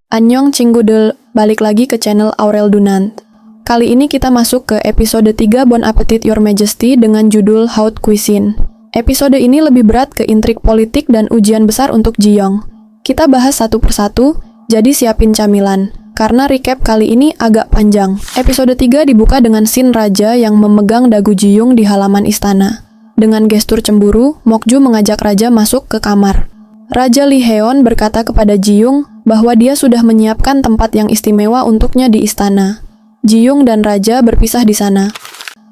Annyeong Cinggudel, balik lagi ke channel Aurel Dunant. Kali ini kita masuk ke episode 3 Bon Appetit Your Majesty dengan judul Haute Cuisine. Episode ini lebih berat ke intrik politik dan ujian besar untuk Ji-young. Kita bahas satu persatu, jadi siapin camilan. Karena recap kali ini agak panjang. Episode 3 dibuka dengan scene Raja yang memegang dagu Ji-young di halaman istana. Dengan gestur cemburu, Mokju mengajak Raja masuk ke kamar. Raja Lee Heon berkata kepada Ji-young bahwa dia sudah menyiapkan tempat yang istimewa untuknya di istana. Ji-young dan Raja berpisah di sana.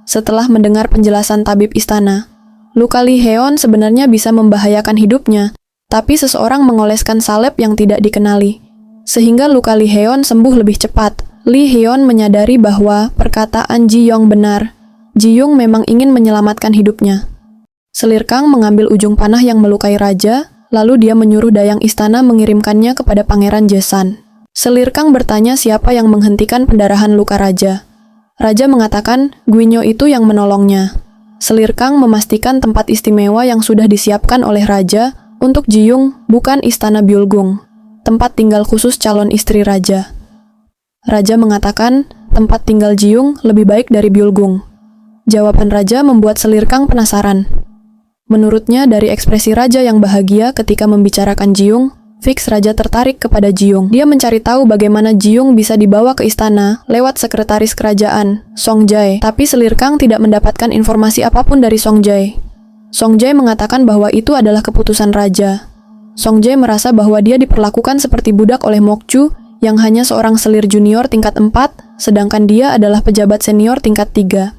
Setelah mendengar penjelasan tabib istana, luka Lee Heon sebenarnya bisa membahayakan hidupnya, tapi seseorang mengoleskan salep yang tidak dikenali, sehingga luka Lee Heon sembuh lebih cepat. Lee Heon menyadari bahwa perkataan Ji-young benar. Ji-young memang ingin menyelamatkan hidupnya. Selir Kang mengambil ujung panah yang melukai Raja, lalu dia menyuruh dayang istana mengirimkannya kepada Pangeran Jesan. Selir Kang bertanya siapa yang menghentikan pendarahan luka Raja. Raja mengatakan Guinyo itu yang menolongnya. Selir Kang memastikan tempat istimewa yang sudah disiapkan oleh Raja untuk Ji-young bukan istana Byulgung, tempat tinggal khusus calon istri Raja. Raja mengatakan tempat tinggal Ji-young lebih baik dari Byulgung. Jawaban Raja membuat Selir Kang penasaran. Menurutnya, dari ekspresi Raja yang bahagia ketika membicarakan Ji-young, fix Raja tertarik kepada Ji-young. Dia mencari tahu bagaimana Ji-young bisa dibawa ke istana lewat sekretaris kerajaan, Song Jae. Tapi Selir Kang tidak mendapatkan informasi apapun dari Song Jae. Song Jae mengatakan bahwa itu adalah keputusan Raja. Song Jae merasa bahwa dia diperlakukan seperti budak oleh Mokju yang hanya seorang selir junior tingkat 4, sedangkan dia adalah pejabat senior tingkat 3.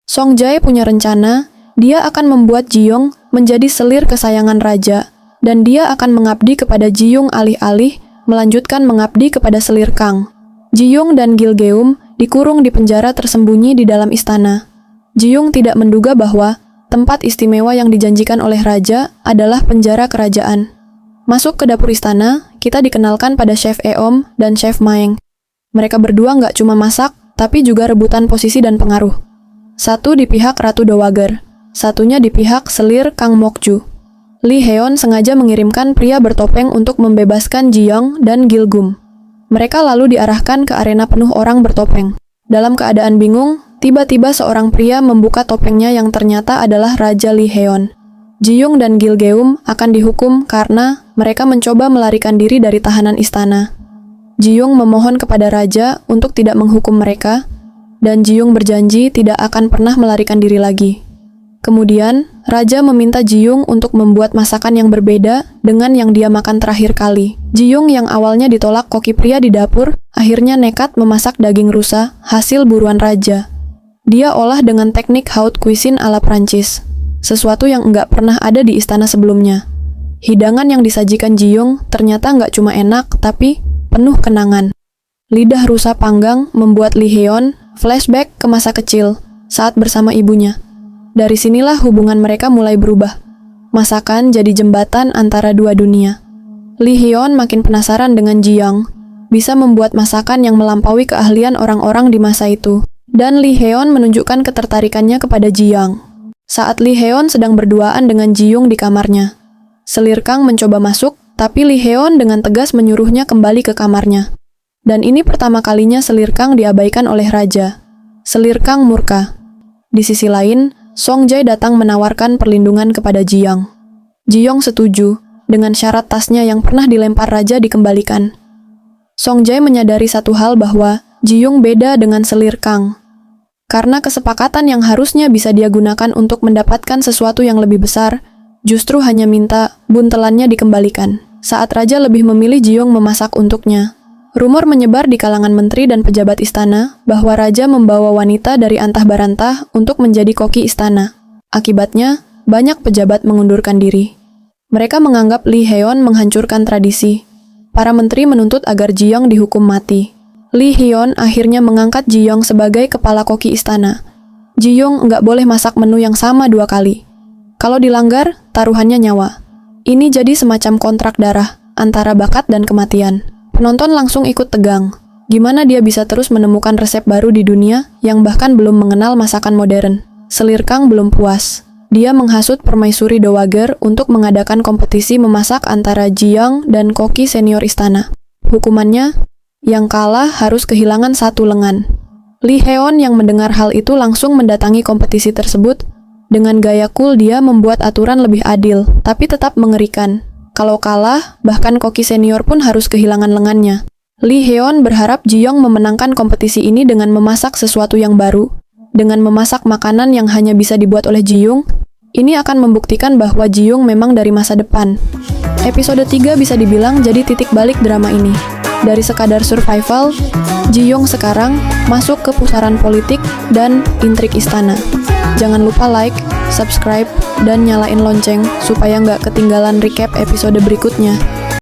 Song Jae punya rencana. Dia akan membuat Ji-young menjadi selir kesayangan Raja, dan dia akan mengabdi kepada Ji-young alih-alih melanjutkan mengabdi kepada Selir Kang. Ji-young dan Gilgeum dikurung di penjara tersembunyi di dalam istana. Ji-young tidak menduga bahwa tempat istimewa yang dijanjikan oleh Raja adalah penjara kerajaan. Masuk ke dapur istana, kita dikenalkan pada Chef Eom dan Chef Maeng. Mereka berdua nggak cuma masak, tapi juga rebutan posisi dan pengaruh. Satu di pihak Ratu Dowager, satunya di pihak Selir Kang Mokju. Lee Heon sengaja mengirimkan pria bertopeng untuk membebaskan Ji-young dan Gilgum. Mereka lalu diarahkan ke arena penuh orang bertopeng. Dalam keadaan bingung, tiba-tiba seorang pria membuka topengnya yang ternyata adalah Raja Lee Heon. Ji-young dan Gilgeum akan dihukum karena mereka mencoba melarikan diri dari tahanan istana. Ji-young memohon kepada Raja untuk tidak menghukum mereka, dan Ji-young berjanji tidak akan pernah melarikan diri lagi. Kemudian, Raja meminta Ji-young untuk membuat masakan yang berbeda dengan yang dia makan terakhir kali. Ji-young yang awalnya ditolak koki pria di dapur, akhirnya nekat memasak daging rusa, hasil buruan Raja. Dia olah dengan teknik haute cuisine ala Prancis, sesuatu yang enggak pernah ada di istana sebelumnya. Hidangan yang disajikan Ji-young ternyata enggak cuma enak, tapi penuh kenangan. Lidah rusa panggang membuat Lee Heon flashback ke masa kecil saat bersama ibunya. Dari sinilah hubungan mereka mulai berubah. Masakan jadi jembatan antara dua dunia. Lee Heon makin penasaran dengan Ji-young, bisa membuat masakan yang melampaui keahlian orang-orang di masa itu. Dan Lee Heon menunjukkan ketertarikannya kepada Ji-young. Saat Lee Heon sedang berduaan dengan Ji-young di kamarnya, Selir Kang mencoba masuk, tapi Lee Heon dengan tegas menyuruhnya kembali ke kamarnya. Dan ini pertama kalinya Selir Kang diabaikan oleh Raja. Selir Kang murka. Di sisi lain, Song Jae datang menawarkan perlindungan kepada Ji-young. Ji-young setuju, dengan syarat tasnya yang pernah dilempar Raja dikembalikan. Song Jae menyadari satu hal bahwa Ji-young beda dengan Selir Kang. Karena kesepakatan yang harusnya bisa dia gunakan untuk mendapatkan sesuatu yang lebih besar, justru hanya minta buntelannya dikembalikan. Saat Raja lebih memilih Ji-young memasak untuknya. Rumor menyebar di kalangan menteri dan pejabat istana bahwa Raja membawa wanita dari antah barantah untuk menjadi koki istana. Akibatnya, banyak pejabat mengundurkan diri. Mereka menganggap Lee Heon menghancurkan tradisi. Para menteri menuntut agar Ji-young dihukum mati. Lee Heon akhirnya mengangkat Ji-young sebagai kepala koki istana. Ji-young nggak boleh masak menu yang sama 2 kali. Kalau dilanggar, taruhannya nyawa. Ini jadi semacam kontrak darah antara bakat dan kematian. Penonton langsung ikut tegang. Gimana dia bisa terus menemukan resep baru di dunia yang bahkan belum mengenal masakan modern? Selir Kang belum puas. Dia menghasut permaisuri Dowager untuk mengadakan kompetisi memasak antara Ji-young dan koki senior istana. Hukumannya, yang kalah harus kehilangan satu lengan. Lee Heon yang mendengar hal itu langsung mendatangi kompetisi tersebut. Dengan gaya cool dia membuat aturan lebih adil, tapi tetap mengerikan. Kalau kalah, bahkan koki senior pun harus kehilangan lengannya. Lee Heon berharap Ji-young memenangkan kompetisi ini dengan memasak sesuatu yang baru. Dengan memasak makanan yang hanya bisa dibuat oleh Ji-young, ini akan membuktikan bahwa Ji-young memang dari masa depan. Episode 3 bisa dibilang jadi titik balik drama ini. Dari sekadar survival, Ji-young sekarang masuk ke pusaran politik dan intrik istana. Jangan lupa like, subscribe, dan nyalain lonceng supaya nggak ketinggalan recap episode berikutnya.